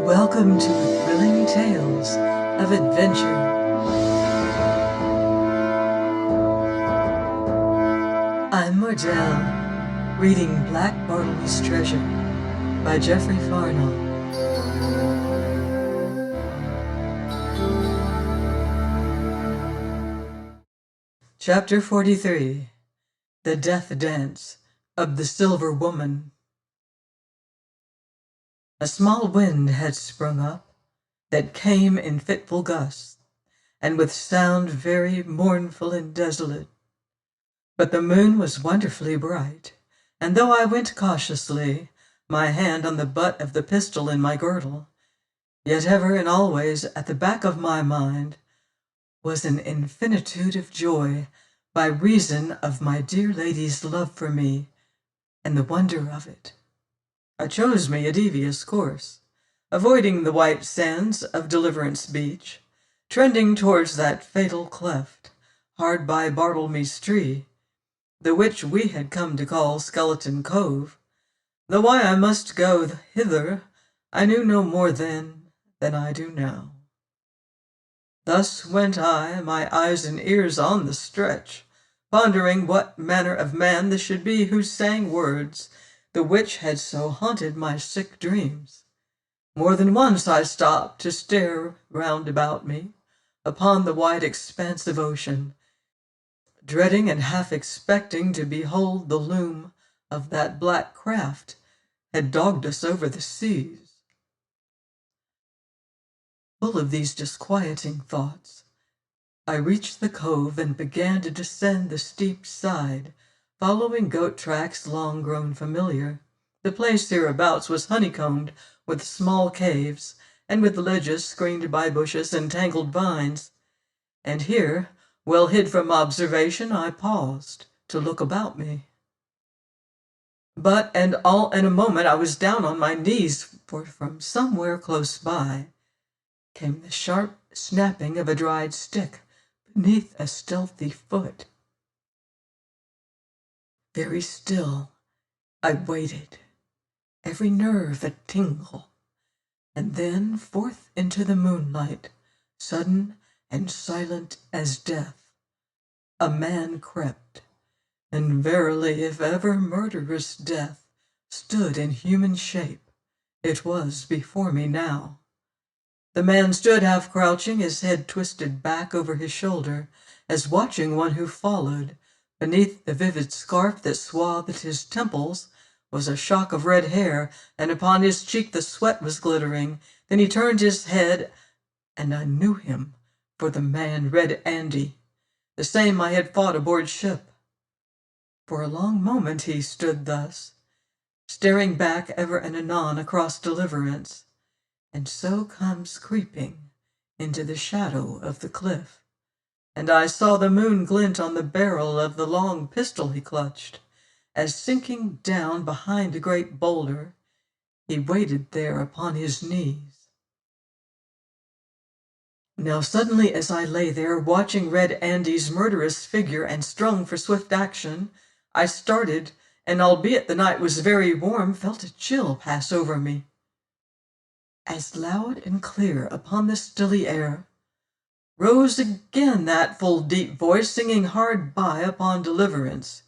Welcome to Thrilling Tales of Adventure. I'm Mordell, reading Black Bartlemy's Treasure by Geoffrey Farnall. Chapter 43. The Death Dance of the Silver Woman. A small wind had sprung up, that came in fitful gusts, and with sound very mournful and desolate. But the moon was wonderfully bright, and though I went cautiously, my hand on the butt of the pistol in my girdle, yet ever and always at the back of my mind was an infinitude of joy by reason of my dear lady's love for me, and the wonder of it. I chose me a devious course, avoiding the white sands of Deliverance Beach, trending towards that fatal cleft, hard by Bartlemy's tree, the which we had come to call Skeleton Cove, though why I must go hither I knew no more then than I do now. Thus went I, my eyes and ears on the stretch, pondering what manner of man this should be who sang words, the which had so haunted my sick dreams. More than once I stopped to stare round about me, upon the wide expanse of ocean, dreading and half expecting to behold the loom of that black craft had dogged us over the seas. Full of these disquieting thoughts, I reached the cove and began to descend the steep side, following goat tracks long grown familiar. The place hereabouts was honeycombed with small caves, and with ledges screened by bushes and tangled vines. And here, well hid from observation, I paused to look about me. But and all in a moment I was down on my knees, for from somewhere close by came the sharp snapping of a dried stick beneath a stealthy foot. Very still I waited, every nerve a tingle, and then forth into the moonlight, sudden and silent as death, a man crept, and verily if ever murderous death stood in human shape, it was before me now. The man stood half crouching, his head twisted back over his shoulder, as watching one who followed. Beneath the vivid scarf that swathed his temples was a shock of red hair, and upon his cheek the sweat was glittering. Then he turned his head, and I knew him for the man Red Andy, the same I had fought aboard ship. For a long moment he stood thus, staring back ever and anon across Deliverance, and so comes creeping into the shadow of the cliff. And I saw the moon glint on the barrel of the long pistol he clutched, as sinking down behind a great boulder, he waited there upon his knees. Now suddenly as I lay there, watching Red Andy's murderous figure and strung for swift action, I started, and albeit the night was very warm, felt a chill pass over me. As loud and clear upon the stilly air rose again that full deep voice, singing hard by upon Deliverance.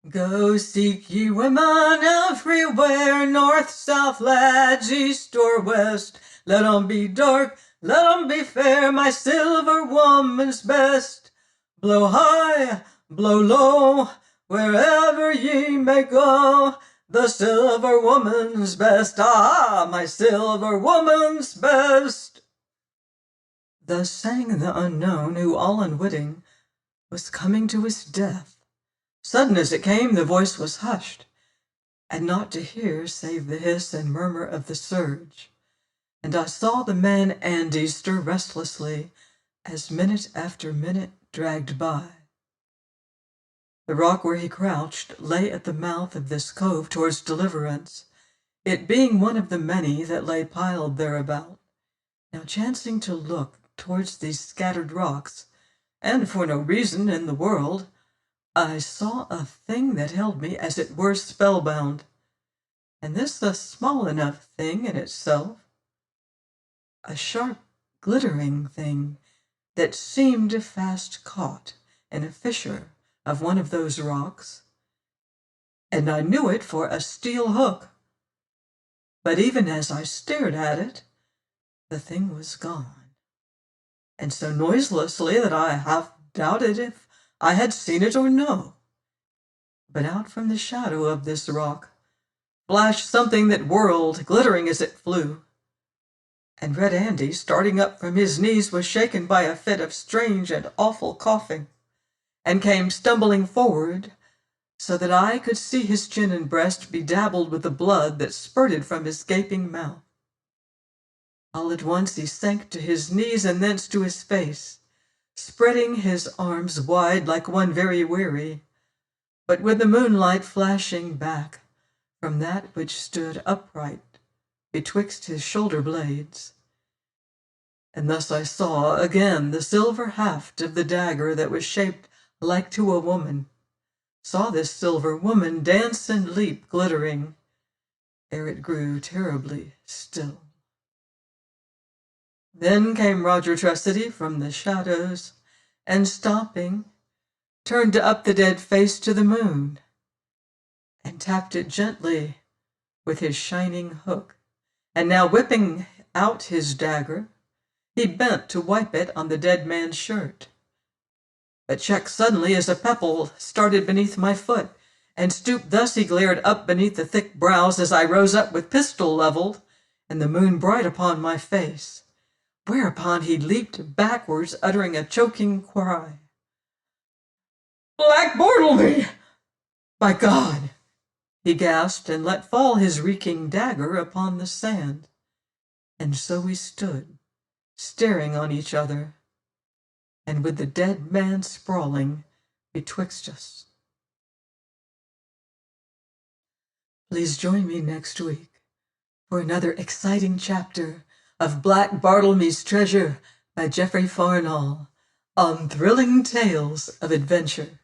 Go seek ye women everywhere, north, south, lads, east or west. Let 'em be dark, let 'em be fair, my silver woman's best. Blow high, blow low, wherever ye may go, the silver woman's best, ah, my silver woman's best. Thus sang the unknown, who all unwitting was coming to his death. Sudden as it came, the voice was hushed, and not to hear save the hiss and murmur of the surge. And I saw the man Andy stir restlessly as minute after minute dragged by. The rock where he crouched lay at the mouth of this cove towards Deliverance, it being one of the many that lay piled thereabout. Now chancing to look towards these scattered rocks, and for no reason in the world, I saw a thing that held me as it were spellbound, and this a small enough thing in itself, a sharp, glittering thing that seemed fast caught in a fissure of one of those rocks, and I knew it for a steel hook. But even as I stared at it, the thing was gone, and so noiselessly that I half doubted if I had seen it or no. But out from the shadow of this rock flashed something that whirled, glittering as it flew. And Red Andy, starting up from his knees, was shaken by a fit of strange and awful coughing, and came stumbling forward, so that I could see his chin and breast bedabbled with the blood that spurted from his gaping mouth. All at once he sank to his knees and thence to his face, spreading his arms wide like one very weary, but with the moonlight flashing back from that which stood upright betwixt his shoulder blades. And thus I saw again the silver haft of the dagger that was shaped like to a woman, saw this silver woman dance and leap glittering, ere it grew terribly still. Then came Roger Tressady from the shadows, and stopping, turned up the dead face to the moon, and tapped it gently with his shining hook, and now whipping out his dagger, he bent to wipe it on the dead man's shirt, but checked suddenly as a pebble started beneath my foot, and stooped thus he glared up beneath the thick brows as I rose up with pistol leveled, and the moon bright upon my face, whereupon he leaped backwards, uttering a choking cry. "Black Bartlemy! By God!" he gasped, and let fall his reeking dagger upon the sand. And so we stood, staring on each other, and with the dead man sprawling betwixt us. Please join me next week for another exciting chapter of Black Bartlemy's Treasure by Geoffrey Farnall on Thrilling Tales of Adventure.